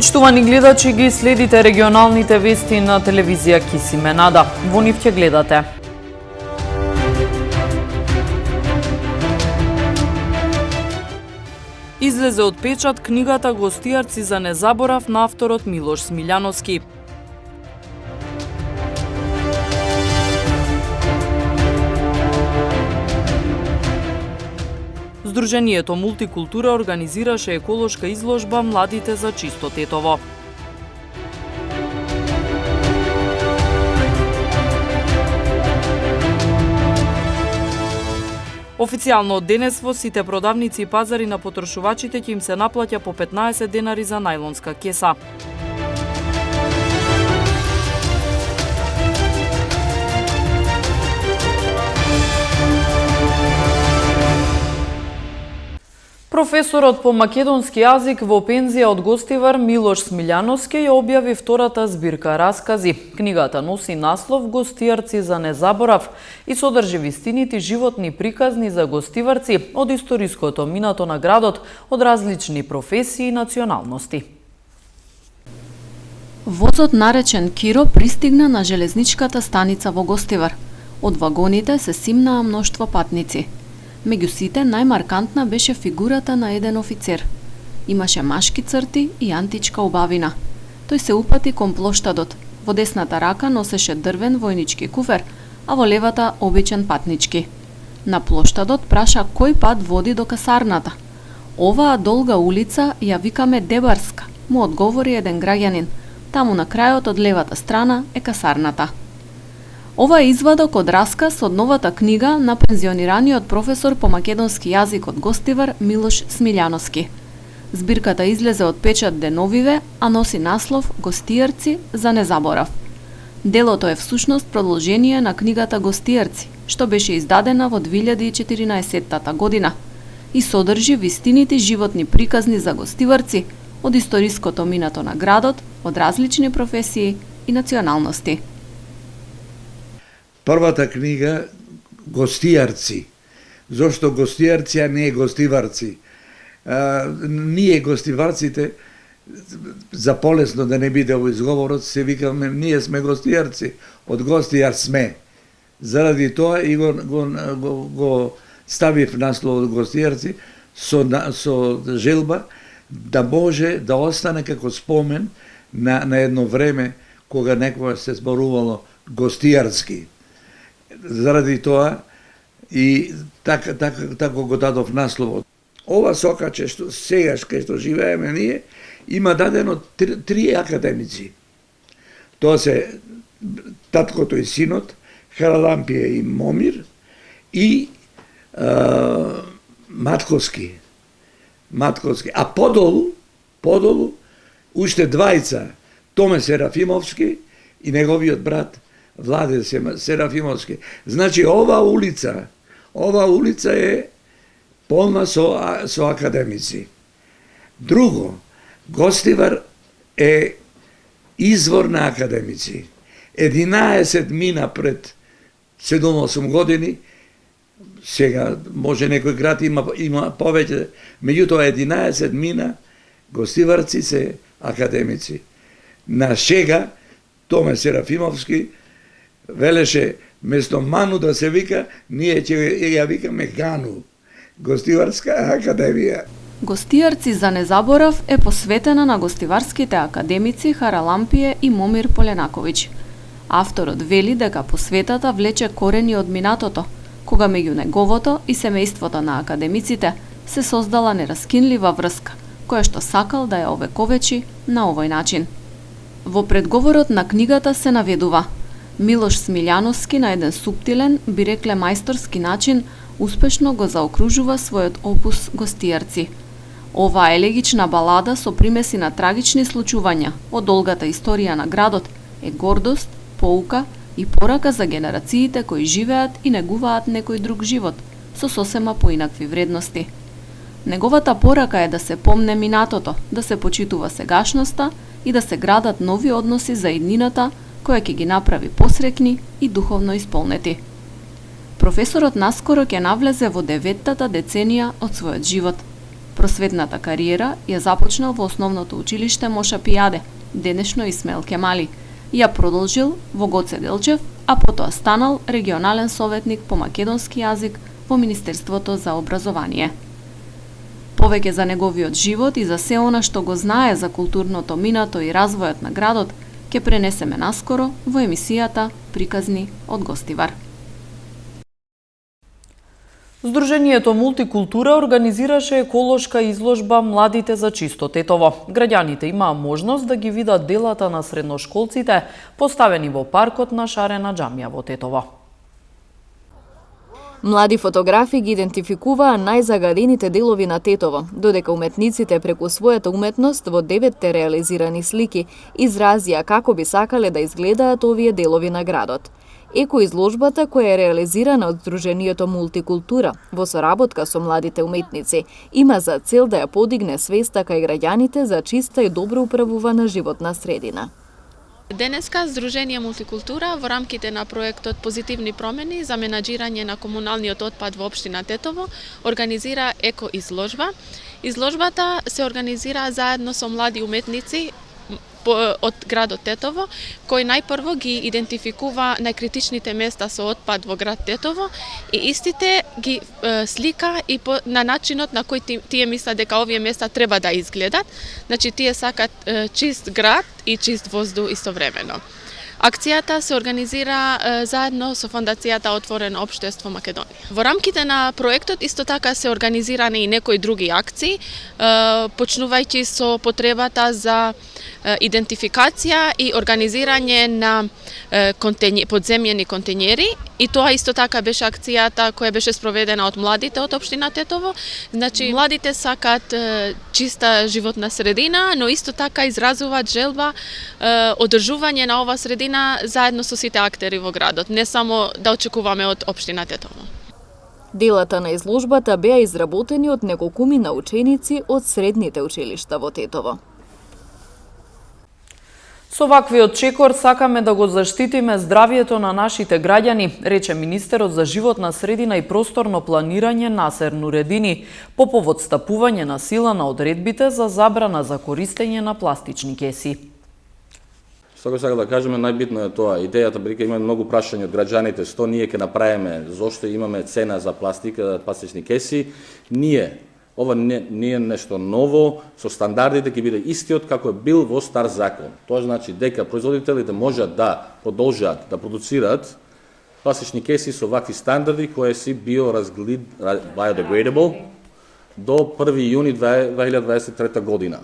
Почитувани гледачи, ги следите регионалните вести на телевизија Кисименада. Во нив ќе гледате. Излезе од печат книгата Гостијарци за незаборав на авторот Милош Смилјановски. Сдруженијето Мултикултура организираше еколошка изложба Младите за чисто Тетово. Официјално од денес во сите продавници и пазари на потрошувачите ќе им се наплаќа по 15 денари за најлонска кеса. Професорот по македонски јазик во пензија од Гостивар Милош Смилјановски ја објави втората збирка раскази. Книгата носи наслов Гостијарци за незаборав и содржи вистинити животни приказни за гостиварци од историското минато на градот од различни професии и националности. Возот наречен Киро пристигна на железничката станица во Гостивар. Од вагоните се симнаа мноштво патници. Меѓу сите најмаркантна беше фигурата на еден офицер. Имаше машки црти и античка убавина. Тој се упати кон плоштадот. Во десната рака носеше дрвен војнички куфер, а во левата обичен патнички. На плоштадот праша кој пат води до касарната. Оваа долга улица ја викаме Дебарска, му одговори еден граѓанин. Таму на крајот од левата страна е касарната. Ова е извадок од расказ од новата книга на пензионираниот професор по македонски јазик од Гостивар Милош Смилјановски. Збирката излезе од печат деновиве, а носи наслов Гостијарци за незаборав. Делото е всушност продолжение на книгата Гостијарци, што беше издадена во 2014 година и содржи вистините животни приказни за гостиварци од историското минато на градот, од различни професии и националности. Првата книга Гостијарци. Зошто гостијарци, а не гостиварци? Ние гостиварците, за полесно да не биде во изговорот, се викаме ние сме гостијарци, од гостијар сме. Заради тоа и го ставив наслов од гостијарци со желба да може да остане како спомен на едно време кога некогаш се зборувало гостијарски. Заради тоа и така го дадов насловот. Ова сокаче што сегаш кај што живееме ние има дадено три академици. Тоа се таткото и синот, Харалампија и Момир и Матковски. А подолу уште двајца, Томе Серафимовски и неговиот брат Владе Серафимовски. Значи ова улица е полна со академици. Друго, Гостивар е извор на академици. 11 мина пред 7-8 години, сега може некој град има повеќе, меѓутоа 11 мина гостиварци се академици. На шега Томе Серафимовски велеше место Ману да се вика, ние ќе ја викаме Гану, Гостиварска академија. Гостијарци за незаборав е посветена на гостиварските академици Харалампија и Момир Поленаковиќ. Авторот вели дека посветата влече корени од минатото, кога меѓу неговото и семејството на академиците се создала нераскинлива врска, која што сакал да ја овековечи на овој начин. Во предговорот на книгата се наведува: Милош Смилјановски на еден суптилен, би рекле мајсторски начин, успешно го заокружува својот опус Гостијарци. Оваа елегична балада со примеси на трагични случувања од долгата историја на градот е гордост, поука и порака за генерациите кои живеат и негуваат некој друг живот со сосема поинакви вредности. Неговата порака е да се помне минатото, да се почитува сегашноста и да се градат нови односи за иднината, која ќе ги направи посрекни и духовно исполнети. Професорот наскоро ќе навлезе во 9-тата деценија од својот живот. Просветната кариера ја започнал во основното училиште Моша Пијаде, денешно Исмаил Кемали. Ја продолжил во Гоце Делчев, а потоа станал регионален советник по македонски јазик во Министерството за образование. Повеќе за неговиот живот и за се она што го знае за културното минато и развојот на градот, ќе пренесеме наскоро во емисијата Приказни од Гостивар. Здруженијето Мултикултура организираше еколошка изложба Младите за чисто Тетово. Граѓаните имаа можност да ги видат делата на средношколците поставени во паркот на Шарена џамија во Тетово. Млади фотографи ги идентификуваа најзагадените делови на Тетово, додека уметниците преку својата уметност во 9 реализирани слики изразија како би сакале да изгледаат овие делови на градот. Екоизложбата, која е реализирана од Здруженијето Мултикултура во соработка со младите уметници, има за цел да ја подигне свеста кај граѓаните за чиста и добро управувана животна средина. Денеска Здружение Мултикултура во рамките на проектот Позитивни промени за менаџирање на комуналниот отпад во општина Тетово организира екоизложба. Изложбата се организира заедно со млади уметници од градот Тетово, кој најпрво ги идентификува најкритичните места со отпад во град Тетово и истите ги слика и на начинот на кој тие мислат дека овие места треба да изгледат. Значи, тие сакат чист град и чист воздух истовремено. Акцијата се организира заедно со Фондацијата Отворено општество Македонија. Во рамките на проектот исто така се организирани и некои други акции, почнувајќи со потребата за идентификација и организирање на подземјени контењери, и тоа исто така беше акцијата која беше спроведена од младите од општина Тетово. Значи, младите сакат чиста животна средина, но исто така изразуваат желба одржување на ова средина заедно со сите актери во градот, не само да очекуваме од општина Тетово. Делата на изложбата беа изработени од неколкумина ученици од средните училишта во Тетово. Со ваквиот чекор сакаме да го заштитиме здравието на нашите граѓани, рече министерот за животна средина и просторно планирање Насер Нуредини по повод стапување на сила на одредбите за забрана за користење на пластични кеси. Што сакам да кажеме, најбитно е тоа, идејата, бидејќи има многу прашања од граѓаните, што ние ќе направиме, зошто имаме цена за пластика, пластични кеси, ова не е нешто ново, со стандардите ќе биде истиот како е бил во стар закон. Тоа значи дека производителите можат да продолжат да продуцираат пластични кеси со вакви стандарди кои си biodegradable до 1 јуни 2023 година.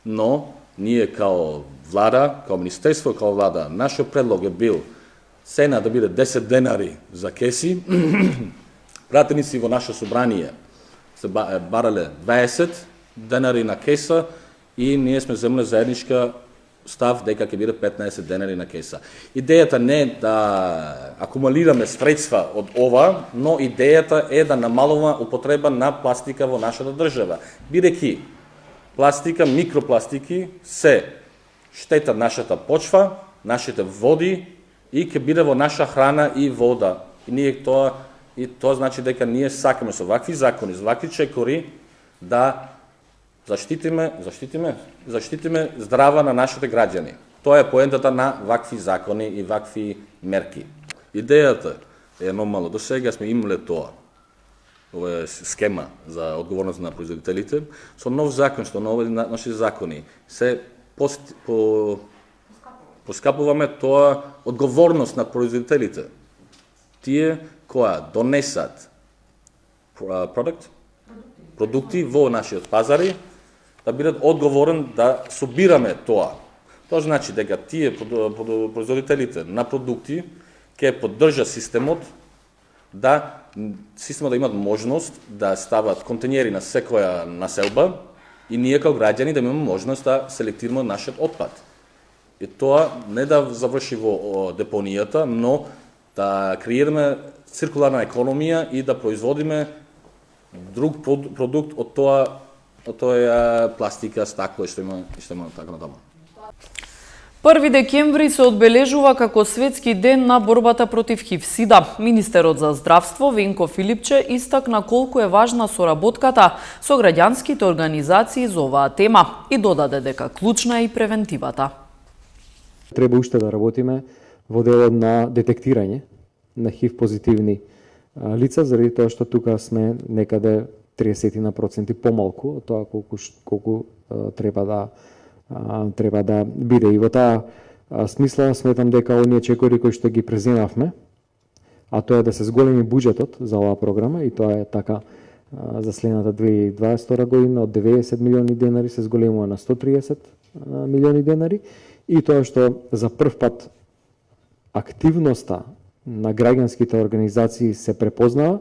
Но ние као влада, као министерство, као влада, нашиот предлог е бил цена да биде 10 денари за кеси, пратеници во наше собрание се барале 20 денари на кеса и ние сме земле заедничка став дека ќе биде 15 денари на кеса. Идејата не е да акумулираме средства од ова, но идејата е да намалува употреба на пластика во нашата држава. Бидејќи пластика, микропластики се штета нашата почва, нашите води и ќе биде во наша храна и вода. И тоа значи дека ние сакаме со вакви закони, со вакви чекори да заштитиме здрава на нашите граѓани. Тоа е поентата на вакви закони и вакви мерки. Идејата е нормално. До сега сме имале тоа. Ова е схема за одговорност на производителите. Со нов закон, што нови наши закони, се поскапуваме тоа одговорност на производителите. Тие која донесат продукти во нашиот пазари, да бидат одговорен да собираме тоа. Тоа значи дека тие производителите на продукти ќе поддржа системот да имат можност да стават контењери на секоја населба и ние како граѓани да имаме можност да селектираме нашиот отпад. И тоа не да заврши во депонијата, но да креираме циркуларна економија и да производиме друг продукт од тоа пластика, стакло што има така натаму. 1 декември се одбележува како Светски ден на борбата против ХИВ-СИДА. Министерот за здравство Венко Филипче истакна колку е важна соработката со граѓанските организации за оваа тема и додаде дека клучна е и превентивата. Треба уште да работиме во делот на детектирање на ХИВ позитивни лица, заради тоа што тука сме некаде 30% помалку од тоа колку треба да биде. И во таа смисла сметам дека оние чекори кои што ги преземавме, а тоа е да се зголеми буџетот за оваа програма, и тоа е така за следната 2022 година од 90 милиони денари се зголемува на 130 милиони денари, и тоа што за прв пат активноста на граѓанските организации се препознава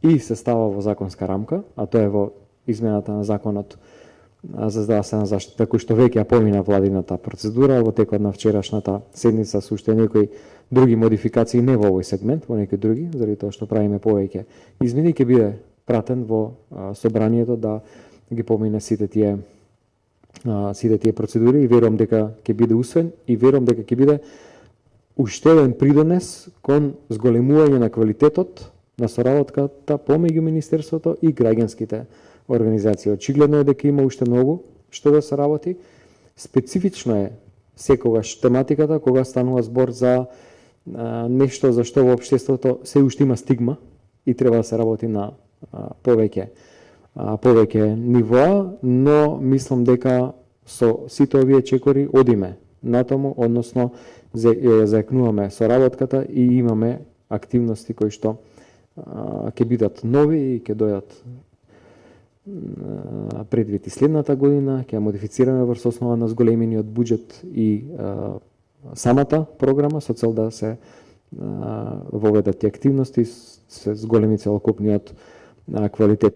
и се става во законска рамка, а тоа е во измената на законот за здравствена заштита, кој што веќе ја помина владината процедура во текот на вчерашната седница, со уште некои други модификации, не во овој сегмент, во некои други, заради тоа што правиме повеќе измени, ќе биде пратен во собранието да ги помине сите тие процедури, и верувам дека ќе биде усвоен, и верувам дека ќе биде уште еден придонес кон зголемување на квалитетот на соработката помеѓу Министерството и граѓанските организации. Очигледно е дека има уште многу што да се работи. Специфично е секогаш тематиката кога станува збор за нешто за што во општеството се уште има стигма и треба да се работи на повеќе нивоа, но мислам дека со сите овие чекори одиме натаму, односно заекнуваме соработката и имаме активности кои што ќе бидат нови и ќе дојдат предвид и следната година, ќе модифицираме врз основа на зголемениот буџет и самата програма со цел да се воведат и активности, се зголеми целокупниот квалитет.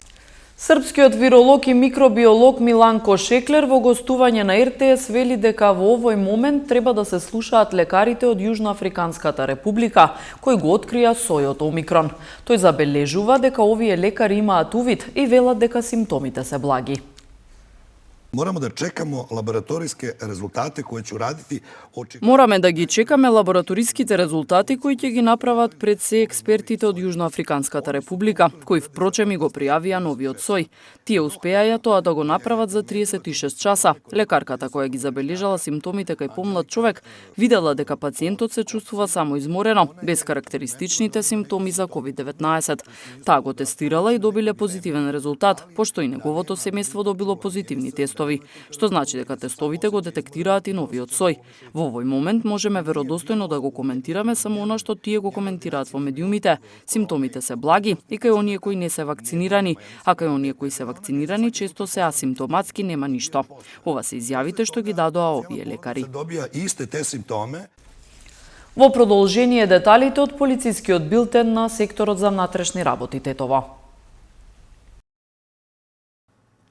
Српскиот виролог и микробиолог Миланко Шеклер во гостување на РТС вели дека во овој момент треба да се слушаат лекарите од Јужноафриканската република, кои го открија сојот Омикрон. Тој забележува дека овие лекари имаат увид и велат дека симптомите се благи. Moramo da čekamo laboratorijske rezultate koje će uraditi. Мораме да ги чекаме лабораториските резултати кои ќе ги направат пред се експертите од Јужноафриканската република, кои впрочем и го пријавија новиот сој. Тие успеаја тоа да го направат за 36 часа. Лекарката која ги забележала симптомите кај помлад човек видела дека пациентот се чувствува само изморено, без карактеристичните симптоми за COVID-19. Таа го тестирала и добиле позитивен резултат, пошто и неговото семејство добило позитивни тестови, што значи дека тестовите го детектираат и новиот сој. Во овој момент можеме веродостојно да го коментираме само она што тие го коментираат во медиумите. Симптомите се благи и кај оние кои не се вакцинирани, а кај оние кои се вакцинирани често се асимптоматски, нема ништо. Ова се изјавите што ги дадоа овие лекари. Во продолжение деталите од полицискиот билтен на секторот за внатрешни работи Тетово.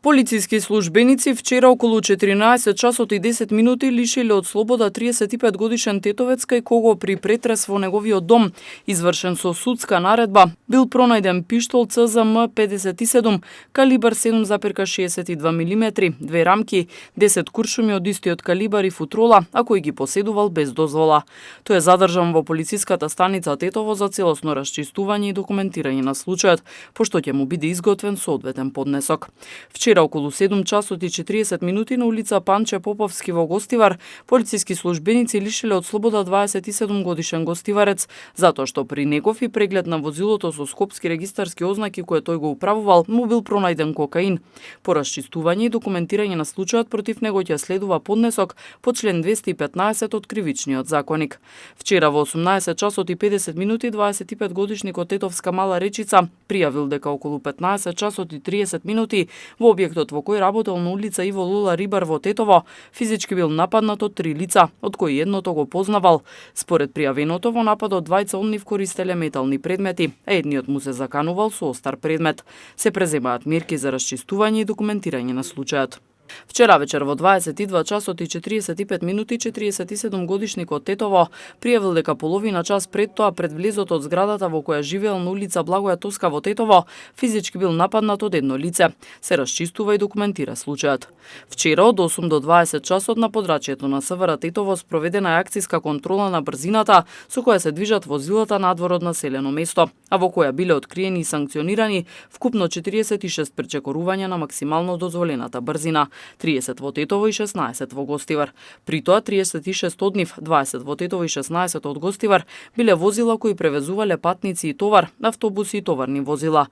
Полициски службеници вчера околу 14 часот и 10 минути лишиле од слобода 35 годишен тетовец кај кого при претрес во неговиот дом, извршен со судска наредба, бил пронајден пиштол ЦЗМ 57 калибар 7,62 мм, две рамки, 10 куршуми од истиот калибар и футрола, а кој ги поседувал без дозвола. Тој е задржан во полициската станица Тетово за целосно расчистување и документирање на случајот, пошто ќе му биде изготвен соодветен поднесок. Вчера околу 7 часот и 40 минути на улица Панче Поповски во Гостивар, полициски службеници лишиле од слобода 27 годишен гостиварец, затоа што при негов и преглед на возилото со скопски регистарски ознаки кое тој го управувал, му бил пронајден кокаин. По расчистување и документирање на случајот против него ќе следува поднесок по член 215 од Кривичниот законник. Вчера во 18 часот и 50 минути 25 годишникот Тетовска Мала Речица пријавил дека околу 15 часот и 30 минути во објектот во кој работел на улица Иво Лула Рибар во Тетово, физички бил нападнат од 3 лица, од кои едното го познавал. Според пријавеното во нападот двајца од нив користеле метални предмети, а едниот му се заканувал со остар предмет. Се преземаат мерки за расчистување и документирање на случајот. Вчера вечер во 22 часот и 45 минути 47 годишникот Тетово пријавил дека половина час пред тоа пред влезот од зградата во која живеел на улица Благоја Тоска во Тетово физички бил нападнат од едно лице. Се расчистува и документира случајот. Вчера од 8 до 20 часот на подрачјето на СВР Тетово спроведена е акцијска контрола на брзината со која се движат возилата надвор од населено место, а во која биле откриени и санкционирани вкупно 46 пречекорувања на максимално дозволената брзина, 30 во Тетово и 16 во Гостивар. При тоа 36 од нив, 20 во Тетово и 16 од Гостивар, биле возила кои превезувале патници и товар, автобуси и товарни возила.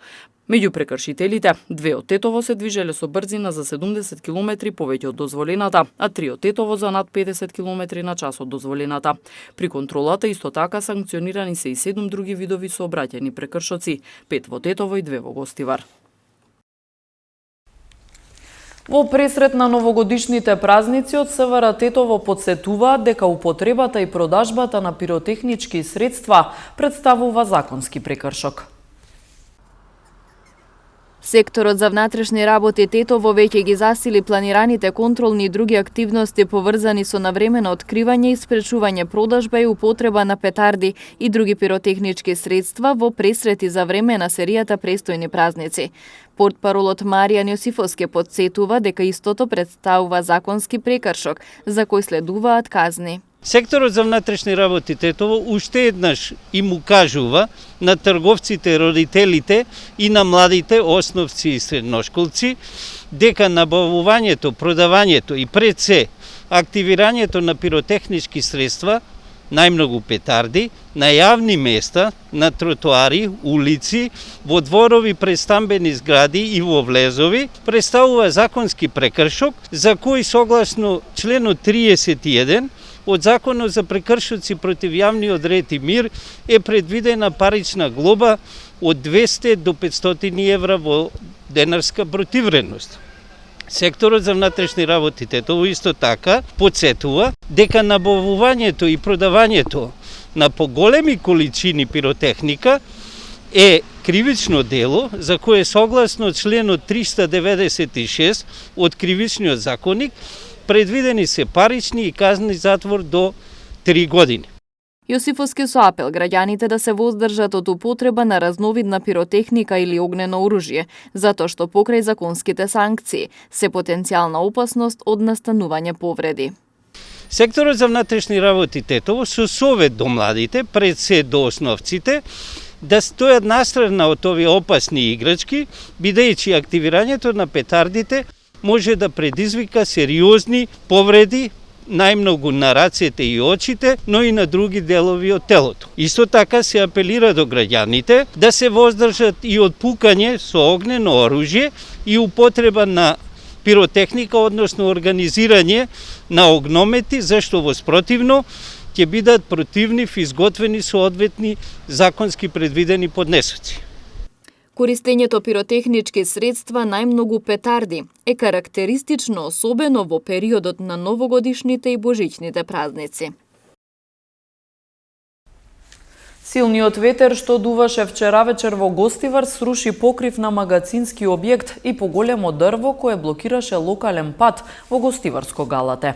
Меѓу прекршителите, 2 од Тетово се движеле со брзина за 70 км повеќе од дозволената, а 3 од Тетово за над 50 км на час од дозволената. При контролата исто така санкционирани се и 7 други видови сообраќајни прекршоци, 5 во Тетово и 2 во Гостивар. Во пресрет на новогодишните празници од СВР Тетово подсетуваат дека употребата и продажбата на пиротехнички средства представува законски прекршок. Секторот за внатрешни работи Тетово веќе ги засили планираните контролни и други активности поврзани со навремено откривање и спречување продажба и употреба на петарди и други пиротехнички средства во пресрети за време на серијата престојни празници. Портпаролот Маријан Јосифовски подсетува дека истото представува законски прекршок за кој следуваат казни. Секторот за внатрешни работи Тетово уште еднаш им укажува на трговците, родителите и на младите основци и средношколци дека набавувањето, продавањето и пред се активирањето на пиротехнички средства, најмногу петарди, на јавни места, на тротоари, улици, во дворови пред стамбени згради и во влезови, представува законски прекршок за кој согласно членот 31 од Законот за прекршоци против јавниот ред и мир е предвидена парична глоба од 200 до 500 евра во денарска противвредност. Секторот за внатрешни работи Тетово исто така подсетува дека набавувањето и продавањето на поголеми количини пиротехника е кривично дело за кое согласно членот 396 од Кривичниот законник предвидени се парични и казни затвор до 3 години. Јосифовски со апел граѓаните да се воздржат од употреба на разновидна пиротехника или огнено оружје, затоа што покрај законските санкции се потенцијална опасност од настанување повреди. Секторот за внатрешни работи Тетово со совет до младите, пред се до основците, да стојат настрана од овие опасни играчки, бидејќи активирањето на петардите може да предизвика сериозни повреди, најмногу на рацете и очите, но и на други делови од телото. Исто така се апелира до граѓаните да се воздржат и од пукање со огнено оружје и употреба на пиротехника, односно организирање на огномети, зашто во спротивно ќе бидат противнив изготвени соодветни законски предвидени поднесоци. Користењето пиротехнички средства, најмногу петарди, е карактеристично особено во периодот на новогодишните и божичните празници. Силниот ветер што дуваше вчера вечер во Гостивар сруши покрив на магазински објект и поголемо дрво кое блокираше локален пат во Гостиварско Галате.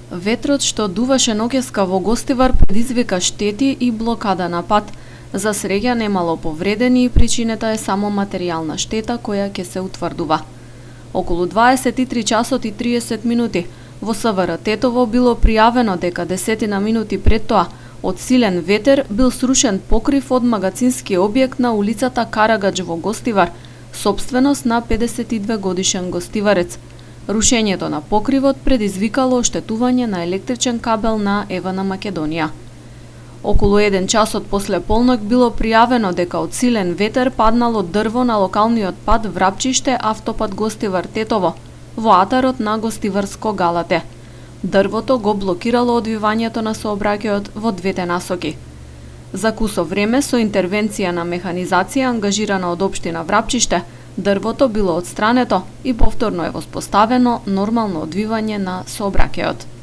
Ветрот што дуваше ноќеска во Гостивар предизвика штети и блокада на пат. За среќа немало повредени и причината е само материјална штета која ќе се утврдува. Околу 23 часот и 30 минути во СВР Тетово било пријавено дека 10 минути пред тоа од силен ветер бил срушен покрив од магазински објект на улицата Карагач во Гостивар, сопственост на 52 годишен гостиварец. Рушењето на покривот предизвикало оштетување на електричен кабел на Ева на Македонија. Околу 1 часот после полнок било пријавено дека од силен ветер паднало дрво на локалниот пат Врапчиште, автопат Гостивар Тетово, во атарот на Гостиварско Галате. Дрвото го блокирало одвивањето на сообраќајот во двете насоки. За кусо време со интервенција на механизација ангажирана од општина Врапчиште, дрвото било отстрането и повторно е воспоставено нормално одвивање на сообраќајот.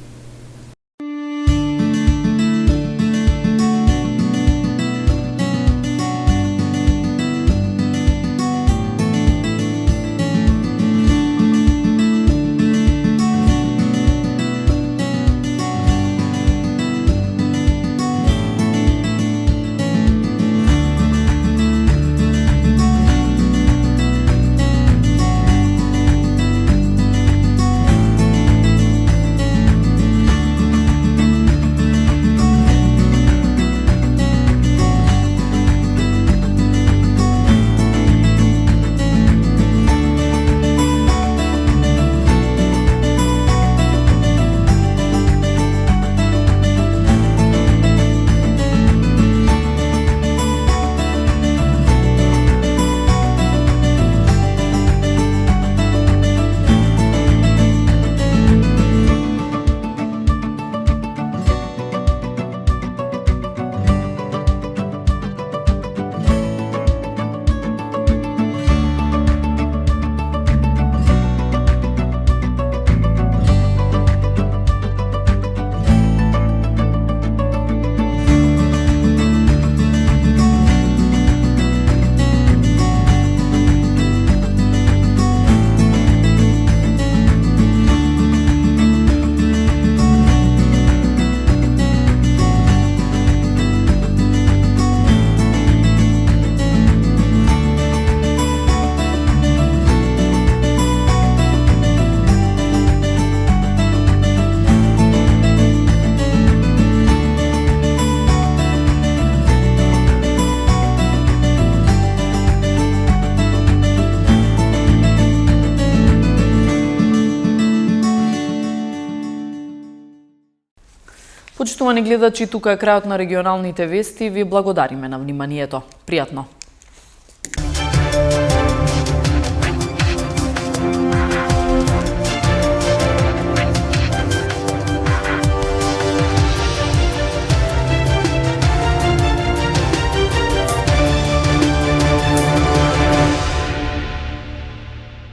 Почитувани гледачи, тука е крајот на регионалните вести. Ви благодариме на вниманието. Пријатно!